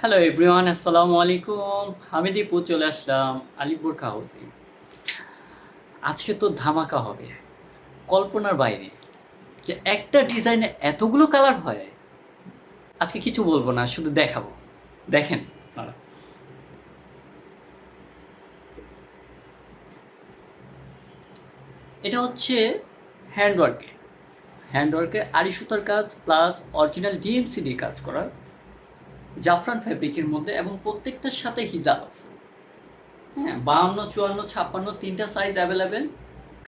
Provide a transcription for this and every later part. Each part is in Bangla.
হ্যালো এভরিওয়ান, আসসালামু আলাইকুম। আমি দীপু চলে আসলাম আলিপুর হাউসে। আজকে তো ধামাকা হবে, কল্পনার বাইরে যে একটা ডিজাইনে এতগুলো কালার হয়। আজকে কিছু বলবো না, শুধু দেখাবো। দেখেন আপনারা, এটা হচ্ছে হ্যান্ডওয়ার্কে হ্যান্ডওয়ার্কে আড়ি সুতার কাজ প্লাস অরিজিনাল ডিএমসি দিয়ে কাজ করা জাফরান ফ্যাব্রিকের মধ্যে, এবং প্রত্যেকটার সাথে হিজাব আছে। হ্যাঁ, 52, 54, 56 তিনটা সাইজ অ্যাভেলেবেল।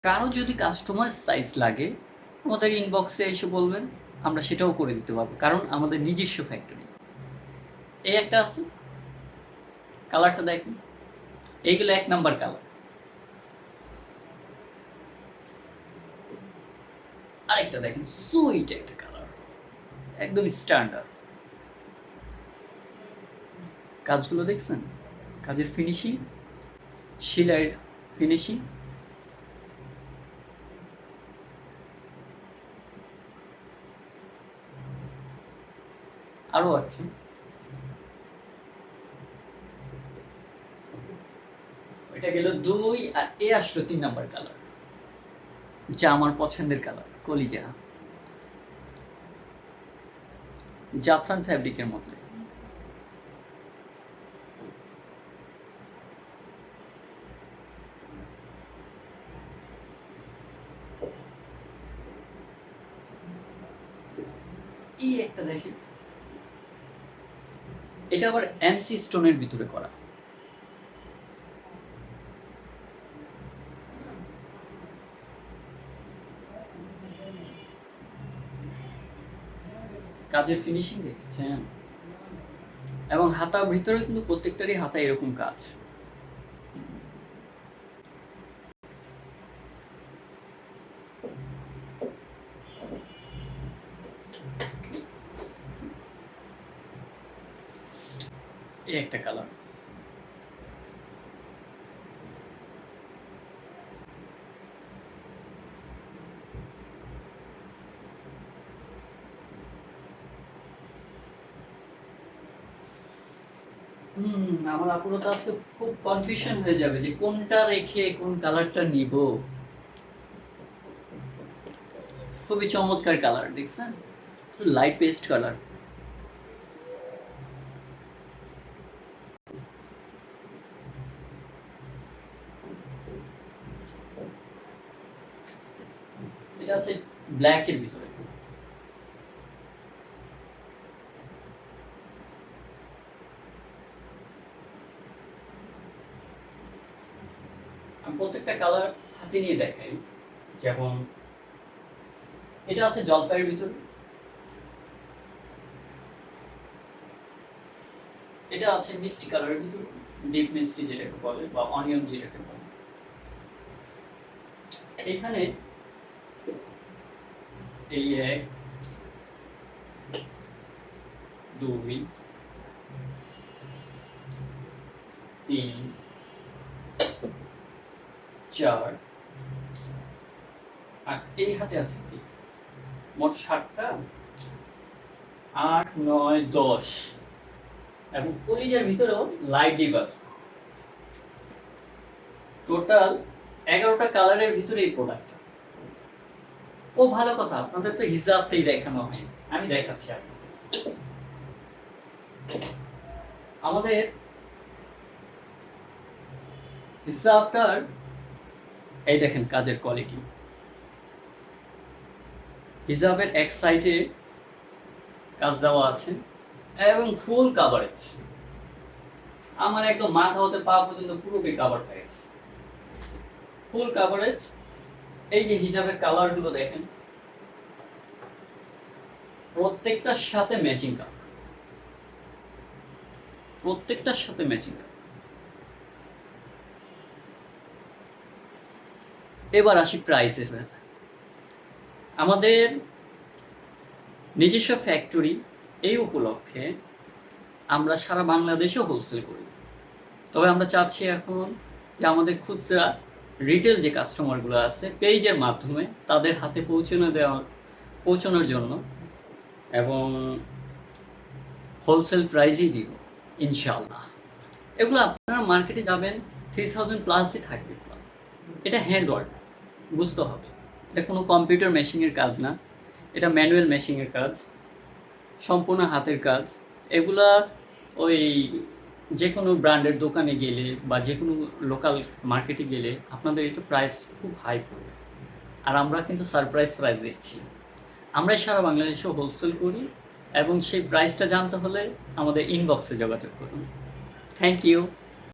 কারো যদি কাস্টমার সাইজ লাগে আমাদের ইনবক্সে এসে বলবেন, আমরা সেটাও করে দিতে পারবো, কারণ আমাদের নিজস্ব ফ্যাক্টরি। এই একটা আছে, কালারটা দেখেন, এইগুলো 1 নাম্বার কালার। আরেকটা দেখেন, সুইট একটা কালার, একদম স্ট্যান্ডার্ড। কাজগুলো দেখছেন, কাজের ফিনিশিং, সেলাইয়ের ফিনিশিং। আরও আছে, এটা গেল 2, আর এ আসলো 3 নাম্বার কালার, যা আমার পছন্দের কালার, কলিজা, জাফরান ফ্যাব্রিকের মধ্যে। এই একটা দেখি, এটা আবার এমসি স্টোনের ভিতরে করা। কাজের ফিনিশিং দেখছেন, এবং হাতার ভিতরে কিন্তু প্রত্যেকটারই হাতা এরকম কাজ। এই একটা কালার, আমার আপুরা তো আজকে খুব কনফিউশন হয়ে যাবে যে কোনটা রেখে কোন কালারটা নিব। খুবই চমৎকার কালার দেখছেন, লাইট পেস্ট কালার। এটা আছে ব্ল্যাক এর ভিতরে। আমি প্রত্যেকটা কালার হাতে নিয়ে দেখাই। যেমন এটা আছে জলপাইয়ের ভিতরে, এটা আছে মিষ্টি কালারের ভিতরে, ডিপ মিষ্টি যেটাকে বলে, বা অনিয়ন যেটাকে বলে। এখানে এই 1, 2, 3, 4, আর এই হাতে আছে কি, মোট 7টা, 8, 9, 10, এবং কলিজার ভিতরেও লাইট ডিপ আছে। টোটাল 11টা কালারের ভিতরে এই প্রোডাক্টটা। ও ভালো কথা, আপনাদের তো হিজাবটাই দেখানো হয়, আমি দেখাচ্ছি আপনাদের। আমাদের হিজাবটার এই দেখেন কাজের কোয়ালিটি। হিজাবের এক সাইডে কাজ দেওয়া আছে এবং ফুল কাভারেজ, আমার একদম মাথা হতে পা পর্যন্ত পুরোপুরি কাভার হয়ে গেছে, ফুল কাভারেজ। এই যে হিজাবের কালারগুলো দেখেন, প্রত্যেকটার সাথে ম্যাচিং কালার, প্রত্যেকটার সাথে ম্যাচিং কালার। এবার আসি প্রাইসের। আমাদের নিজস্ব ফ্যাক্টরি, এই উপলক্ষে আমরা সারা বাংলাদেশে হোলসেল করি। তবে আমরা চাচ্ছি এখন যে আমাদের খুচরা রিটেল যে কাস্টমারগুলো আছে পেজের মাধ্যমে তাদের হাতে পৌঁছানোর জন্য, এবং হোলসেল প্রাইজেই দিব। ইনশাআল্লাহ। এগুলো আপনারা মার্কেটে যাবেন 3000 প্লাসই থাকবে এগুলো। এটা হ্যান্ড ওয়ার্ক, বুঝতে হবে। এটা কোনো কম্পিউটার মেশিনের কাজ না, এটা ম্যানুয়াল মেশিনের কাজ, সম্পূর্ণ হাতের কাজ। এগুলা ওই যে কোনো ব্র্যান্ডের দোকানে গেলে বা যে কোনো লোকাল মার্কেটে গেলে আপনাদের এটা প্রাইস খুব হাই পড়বে। আর আমরা কিন্তু সারপ্রাইজ প্রাইস দিচ্ছি। আমরাই সারা বাংলাদেশে হোলসেল করি, এবং সেই প্রাইসটা জানতে হলে আমাদের ইনবক্সে যোগাযোগ করুন। Thank you.